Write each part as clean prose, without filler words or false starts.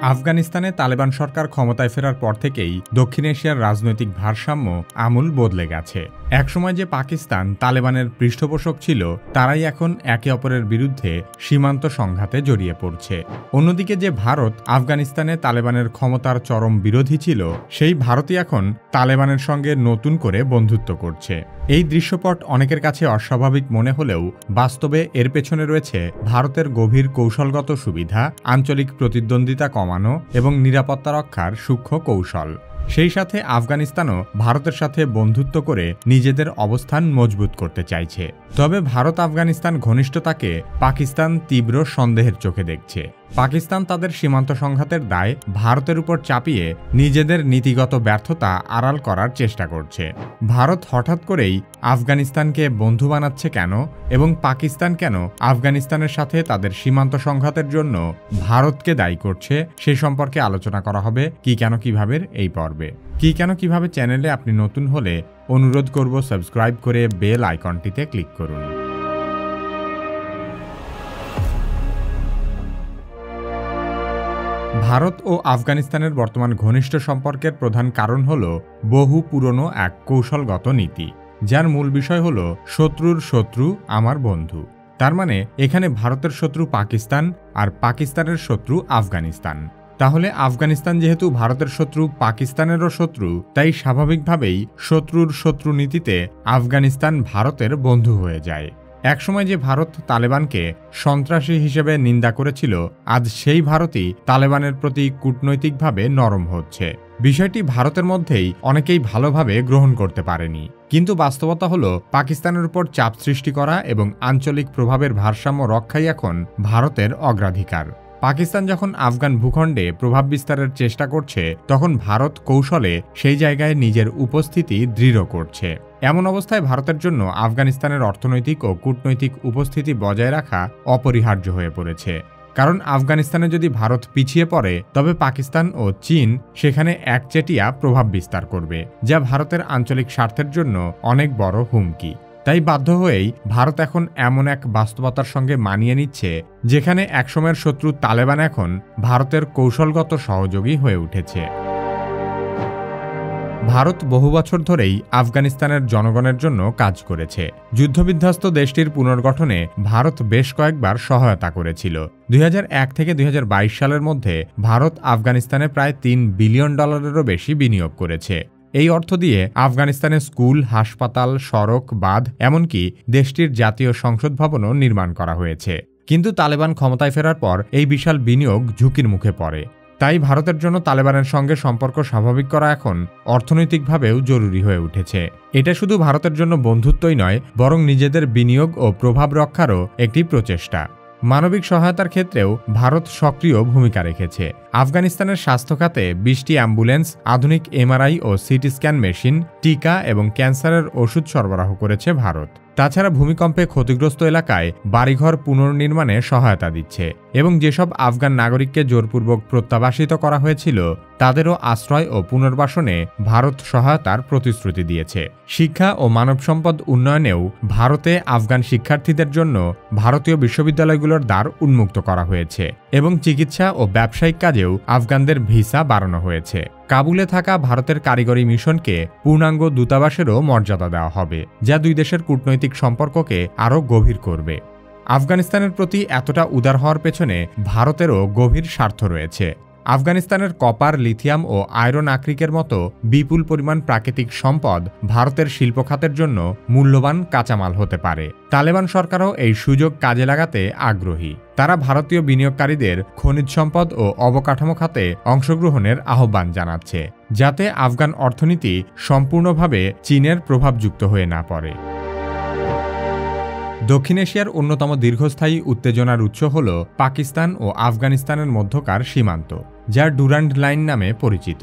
আফগানিস্তানে তালেবান সরকার ক্ষমতায় ফেরার পর থেকেই দক্ষিণ এশিয়ার রাজনৈতিক ভারসাম্য আমূল বদলে গেছে। একসময় যে পাকিস্তান তালেবানের পৃষ্ঠপোষক ছিল, তারাই এখন একে অপরের বিরুদ্ধে সীমান্ত সংঘাতে জড়িয়ে পড়ছে। অন্যদিকে যে ভারত আফগানিস্তানে তালেবানের ক্ষমতার চরম বিরোধী ছিল, সেই ভারতই এখন তালেবানের সঙ্গে নতুন করে বন্ধুত্ব করছে। এই দৃশ্যপট অনেকের কাছে অস্বাভাবিক মনে হলেও বাস্তবে এর পেছনে রয়েছে ভারতের গভীর কৌশলগত সুবিধা, আঞ্চলিক প্রতিদ্বন্দ্বিতা কমানো এবং নিরাপত্তা রক্ষার সূক্ষ্ম কৌশল। সেই সাথে আফগানিস্তানও ভারতের সাথে বন্ধুত্ব করে নিজেদের অবস্থান মজবুত করতে চাইছে। তবে ভারত আফগানিস্তান ঘনিষ্ঠতাকে পাকিস্তান তীব্র সন্দেহের চোখে দেখছে। পাকিস্তান তাদের সীমান্ত সংঘাতের দায় ভারতের উপর চাপিয়ে নিজেদের নীতিগত ব্যর্থতা আড়াল করার চেষ্টা করছে। ভারত হঠাৎ করেই আফগানিস্তানকে বন্ধু বানাচ্ছে কেন এবং পাকিস্তান কেন আফগানিস্তানের সাথে তাদের সীমান্ত সংঘাতের জন্য ভারতকে দায়ী করছে, সে সম্পর্কে আলোচনা করা হবে কি কেন কিভাবে এই পর্বে। কি কেন কিভাবে চ্যানেলে আপনি নতুন হলে অনুরোধ করব সাবস্ক্রাইব করে বেল আইকনটিতে ক্লিক করুন। ভারত ও আফগানিস্তানের বর্তমান ঘনিষ্ঠ সম্পর্কের প্রধান কারণ হল বহু পুরনো এক কৌশলগত নীতি, যার মূল বিষয় হল শত্রুর শত্রু আমার বন্ধু। তার মানে এখানে ভারতের শত্রু পাকিস্তান আর পাকিস্তানের শত্রু আফগানিস্তান। তাহলে আফগানিস্তান যেহেতু ভারতের শত্রু, পাকিস্তানেরও শত্রু, তাই স্বাভাবিকভাবেই শত্রুর শত্রু নীতিতে আফগানিস্তান ভারতের বন্ধু হয়ে যায়। একসময় যে ভারত তালেবানকে সন্ত্রাসী হিসেবে নিন্দা করেছিল, আজ সেই ভারতই তালেবানের প্রতি কূটনৈতিকভাবে নরম হচ্ছে। বিষয়টি ভারতের মধ্যেই অনেকেই ভালোভাবে গ্রহণ করতে পারেনি, কিন্তু বাস্তবতা হলো পাকিস্তানের উপর চাপ সৃষ্টি করা এবং আঞ্চলিক প্রভাবের ভারসাম্য রক্ষাই এখন ভারতের অগ্রাধিকার। পাকিস্তান যখন আফগান ভূখণ্ডে প্রভাব বিস্তারের চেষ্টা করছে, তখন ভারত কৌশলে সেই জায়গায় নিজের উপস্থিতি দৃঢ় করছে। এমন অবস্থায় ভারতের জন্য আফগানিস্তানের অর্থনৈতিক ও কূটনৈতিক উপস্থিতি বজায় রাখা অপরিহার্য হয়ে পড়েছে। কারণ আফগানিস্তানে যদি ভারত পিছিয়ে পড়ে, তবে পাকিস্তান ও চীন সেখানে একচেটিয়া প্রভাব বিস্তার করবে, যা ভারতের আঞ্চলিক স্বার্থের জন্য অনেক বড় হুমকি। তাই বাধ্য হয়েই ভারত এখন এমন এক বাস্তবতার সঙ্গে মানিয়ে নিচ্ছে, যেখানে একসময়ের শত্রু তালেবান এখন ভারতের কৌশলগত সহযোগী হয়ে উঠেছে। ভারত বহু বছর ধরেই আফগানিস্তানের জনগণের জন্য কাজ করেছে। যুদ্ধবিধ্বস্ত দেশটির পুনর্গঠনে ভারত বেশ কয়েকবার সহায়তা করেছিল। 2001 থেকে 2022 সালের মধ্যে ভারত আফগানিস্তানে প্রায় $3 বিলিয়ন বেশি বিনিয়োগ করেছে। এই অর্থ দিয়ে আফগানিস্তানে স্কুল, হাসপাতাল, সড়ক, বাঁধ, এমনকি দেশটির জাতীয় সংসদ ভবনও নির্মাণ করা হয়েছে। কিন্তু তালেবান ক্ষমতায় ফেরার পর এই বিশাল বিনিয়োগ ঝুঁকির মুখে পড়ে। তাই ভারতের জন্য তালেবানের সঙ্গে সম্পর্ক স্বাভাবিক করা এখন অর্থনৈতিকভাবেও জরুরি হয়ে উঠেছে। এটা শুধু ভারতের জন্য বন্ধুত্বই নয়, বরং নিজেদের বিনিয়োগ ও প্রভাব রক্ষারও একটি প্রচেষ্টা। মানবিক সহায়তার ক্ষেত্রেও ভারত সক্রিয় ভূমিকা রেখেছে। আফগানিস্তানের স্বাস্থ্য খাতে 20টি অ্যাম্বুলেন্স, আধুনিক এমআরআই ও সিটি স্ক্যান মেশিন, টিকা এবং ক্যান্সারের ওষুধ সরবরাহ করেছে ভারত। তাছাড়া ভূমিকম্পে ক্ষতিগ্রস্ত এলাকায় বাড়িঘর পুনর্নির্মাণে সহায়তা দিচ্ছে এবং যেসব আফগান নাগরিককে জোরপূর্বক প্রত্যাবাসিত করা হয়েছিল, তাদেরও আশ্রয় ও পুনর্বাসনে ভারত সহায়তার প্রতিশ্রুতি দিয়েছে। শিক্ষা ও মানব সম্পদ উন্নয়নেও ভারতে আফগান শিক্ষার্থীদের জন্য ভারতীয় বিশ্ববিদ্যালয়গুলোর দ্বার উন্মুক্ত করা হয়েছে এবং চিকিৎসা ও ব্যবসায়িক কাজেও আফগানদের ভিসা বাড়ানো হয়েছে। কাবুলে থাকা ভারতের কারিগরি মিশনকে পূর্ণাঙ্গ দূতাবাসেরও মর্যাদা দেওয়া হবে, যা দুই দেশের কূটনৈতিক সম্পর্ককে আরও গভীর করবে। আফগানিস্তানের প্রতি এতটা উদার হওয়ার পেছনে ভারতেরও গভীর স্বার্থ রয়েছে। আফগানিস্তানের কপার, লিথিয়াম ও আয়রন আকরিকের মতো বিপুল পরিমাণ প্রাকৃতিক সম্পদ ভারতের শিল্প খাতের জন্য মূল্যবান কাঁচামাল হতে পারে। তালেবান সরকারও এই সুযোগ কাজে লাগাতে আগ্রহী। তারা ভারতীয় বিনিয়োগকারীদের খনিজ সম্পদ ও অবকাঠামো খাতে অংশগ্রহণের আহ্বান জানাচ্ছে, যাতে আফগান অর্থনীতি সম্পূর্ণভাবে চীনের প্রভাবযুক্ত হয়ে না পড়ে। দক্ষিণ এশিয়ার অন্যতম দীর্ঘস্থায়ী উত্তেজনার উৎস হল পাকিস্তান ও আফগানিস্তানের মধ্যকার সীমান্ত, যা ডুরান্ড লাইন নামে পরিচিত।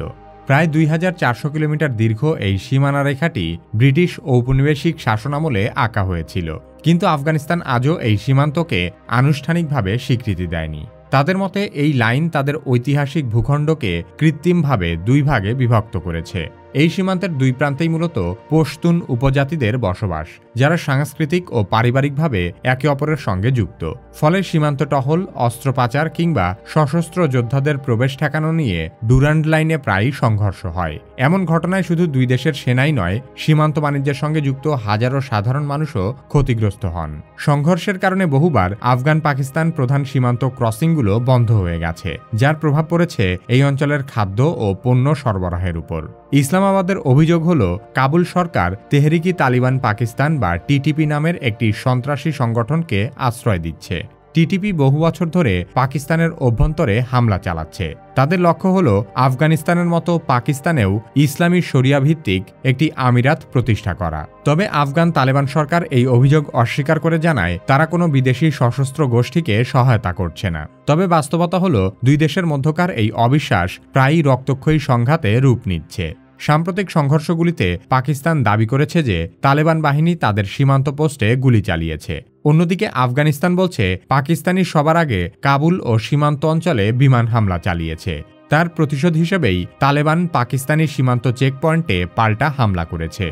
প্রায় 2400 কিলোমিটার দীর্ঘ এই সীমানা রেখাটি ব্রিটিশ ঔপনিবেশিক শাসনামলে আঁকা হয়েছিল, কিন্তু আফগানিস্তান আজও এই সীমান্তকে আনুষ্ঠানিকভাবে স্বীকৃতি দেয়নি। তাদের মতে এই লাইন তাদের ঐতিহাসিক ভূখণ্ডকে কৃত্রিমভাবে দুই ভাগে বিভক্ত করেছে। এই সীমান্তের দুই প্রান্তেই মূলত পশতুন উপজাতিদের বসবাস, যারা সাংস্কৃতিক ও পারিবারিকভাবে একে অপরের সঙ্গে যুক্ত। ফলে সীমান্ত টহল, অস্ত্র পাচার কিংবা সশস্ত্র যোদ্ধাদের প্রবেশ ঠেকানো নিয়ে ডুরান্ড লাইনে প্রায়ই সংঘর্ষ হয়। এমন ঘটনায় শুধু দুই দেশের সেনাই নয়, সীমান্ত বাণিজ্যের সঙ্গে যুক্ত হাজারো সাধারণ মানুষও ক্ষতিগ্রস্ত হন। সংঘর্ষের কারণে বহুবার আফগান পাকিস্তান প্রধান সীমান্ত ক্রসিংগুলো বন্ধ হয়ে গেছে, যার প্রভাব পড়েছে এই অঞ্চলের খাদ্য ও পণ্য সরবরাহের উপর। ইসলামাবাদের অভিযোগ হল, কাবুল সরকার তেহরিকি তালিবান পাকিস্তান বা টিটিপি নামের একটি সন্ত্রাসী সংগঠনকে আশ্রয় দিচ্ছে। টিটিপি বহু বছর ধরে পাকিস্তানের অভ্যন্তরে হামলা চালাচ্ছে। তাদের লক্ষ্য হল আফগানিস্তানের মতো পাকিস্তানেও ইসলামী শরিয়া ভিত্তিক একটি আমিরাত প্রতিষ্ঠা করা। তবে আফগান তালেবান সরকার এই অভিযোগ অস্বীকার করে জানায়, তারা কোনো বিদেশি সশস্ত্র গোষ্ঠীকে সহায়তা করছে না। তবে বাস্তবতা হল, দুই দেশের মধ্যকার এই অবিশ্বাস প্রায়ই রক্তক্ষয়ী সংঘাতে রূপ নিচ্ছে। সাম্প্রতিক সংঘর্ষগুলিতে পাকিস্তান দাবি করেছে যে তালেবান বাহিনী তাদের সীমান্ত পোস্টে গুলি চালিয়েছে। অন্যদিকে আফগানিস্তান বলছে, পাকিস্তানি সবার আগে কাবুল ও সীমান্ত অঞ্চলে বিমান হামলা চালিয়েছে। তার প্রতিশোধ হিসেবেই তালেবান পাকিস্তানি সীমান্ত চেকপয়েন্টে পাল্টা হামলা করেছে।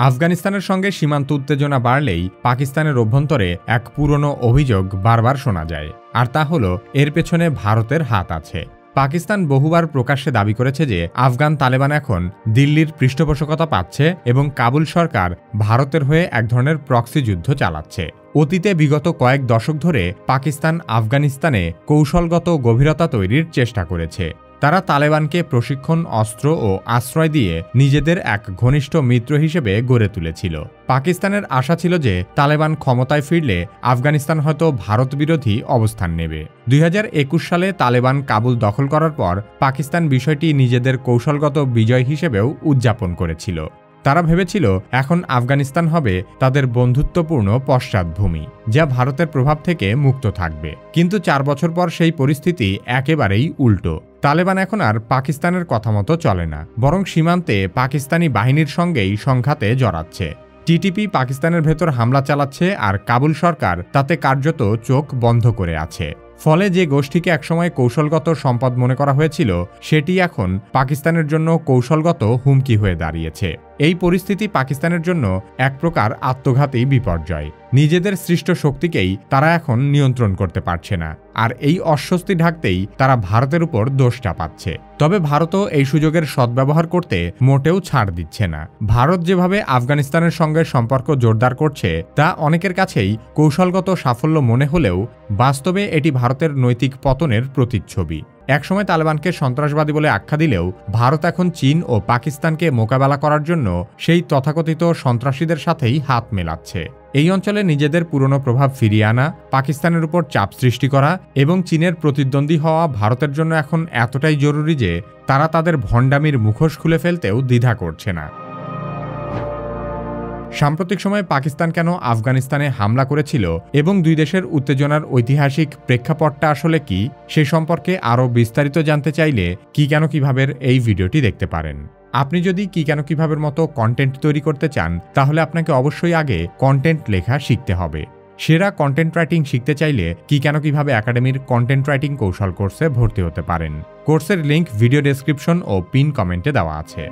আফগানিস্তানের সঙ্গে সীমান্ত উত্তেজনা বাড়লেই পাকিস্তানের অভ্যন্তরে এক পুরনো অভিযোগ বারবার শোনা যায়, আর তা হল এর পেছনে ভারতের হাত আছে। পাকিস্তান বহুবার প্রকাশ্যে দাবি করেছে যে আফগান তালেবান এখন দিল্লির পৃষ্ঠপোষকতা পাচ্ছে এবং কাবুল সরকার ভারতের হয়ে এক ধরনের প্রক্সি যুদ্ধ চালাচ্ছে। অতীতে বিগত কয়েক দশক ধরে পাকিস্তান আফগানিস্তানে কৌশলগত গভীরতা তৈরির চেষ্টা করেছে। তারা তালেবানকে প্রশিক্ষণ, অস্ত্র ও আশ্রয় দিয়ে নিজেদের এক ঘনিষ্ঠ মিত্র হিসেবে গড়ে তুলেছিল। পাকিস্তানের আশা ছিল যে তালেবান ক্ষমতায় ফিরলে আফগানিস্তান হয়তো ভারত বিরোধী অবস্থান নেবে। 2021 সালে তালেবান কাবুল দখল করার পর পাকিস্তান বিষয়টি নিজেদের কৌশলগত বিজয় হিসেবেও উদযাপন করেছিল। তারা ভেবেছিল এখন আফগানিস্তান হবে তাদের বন্ধুত্বপূর্ণ পশ্চাৎভূমি, যা ভারতের প্রভাব থেকে মুক্ত থাকবে। কিন্তু 4 বছর পর সেই পরিস্থিতি একেবারেই উল্টো। তালেবান এখন আর পাকিস্তানের কথা মতো চলে না, বরং সীমান্তে পাকিস্তানি বাহিনীর সঙ্গেই সংঘাতে জড়াচ্ছে। টিটিপি পাকিস্তানের ভেতর হামলা চালাচ্ছে, আর কাবুল সরকার তাতে কার্যত চোখ বন্ধ করে আছে। ফলে যে গোষ্ঠীকে একসময় কৌশলগত সম্পদ মনে করা হয়েছিল, সেটি এখন পাকিস্তানের জন্য কৌশলগত হুমকি হয়ে দাঁড়িয়েছে। এই পরিস্থিতি পাকিস্তানের জন্য এক প্রকার আত্মঘাতী বিপর্যয়। নিজেদের সৃষ্ট শক্তিকেই তারা এখন নিয়ন্ত্রণ করতে পারছে না, আর এই অস্বস্তি ঢাকতেই তারা ভারতের উপর দোষ চাপাচ্ছে। তবে ভারতও এই সুযোগের সদ্ব্যবহার করতে মোটেও ছাড় দিচ্ছে না। ভারত যেভাবে আফগানিস্তানের সঙ্গে সম্পর্ক জোরদার করছে, তা অনেকের কাছেই কৌশলগত সাফল্য মনে হলেও বাস্তবে এটি ভারতের নৈতিক পতনের প্রতিচ্ছবি। একসময় তালেবানকে সন্ত্রাসবাদী বলে আখ্যা দিলেও ভারত এখন চীন ও পাকিস্তানকে মোকাবেলা করার জন্য সেই তথাকথিত সন্ত্রাসীদের সাথেই হাত মেলাচ্ছে। এই অঞ্চলে নিজেদের পুরনো প্রভাব ফিরিয়ে আনা, পাকিস্তানের উপর চাপ সৃষ্টি করা এবং চীনের প্রতিদ্বন্দ্বী হওয়া ভারতের জন্য এখন এতটাই জরুরি যে তারা তাদের ভণ্ডামির মুখোশ খুলে ফেলতেও দ্বিধা করছে না। সাম্প্রতিক সময়ে পাকিস্তান কেন আফগানিস্তানে হামলা করেছিল এবং দুই দেশের উত্তেজনার ঐতিহাসিক প্রেক্ষাপটটা আসলে কি, সে সম্পর্কে আরও বিস্তারিত জানতে চাইলে কি কেন কিভাবের এই ভিডিওটি দেখতে পারেন। আপনি যদি কি কেন কিভাবের মতো কন্টেন্ট তৈরি করতে চান, তাহলে আপনাকে অবশ্যই আগে কন্টেন্ট লেখা শিখতে হবে। সেরা কন্টেন্ট রাইটিং শিখতে চাইলে কি কেন কিভাবে একাডেমির কন্টেন্ট রাইটিং কৌশল কোর্সে ভর্তি হতে পারেন। কোর্সের লিংক ভিডিও ডেসক্রিপশন ও পিন কমেন্টে দেওয়া আছে।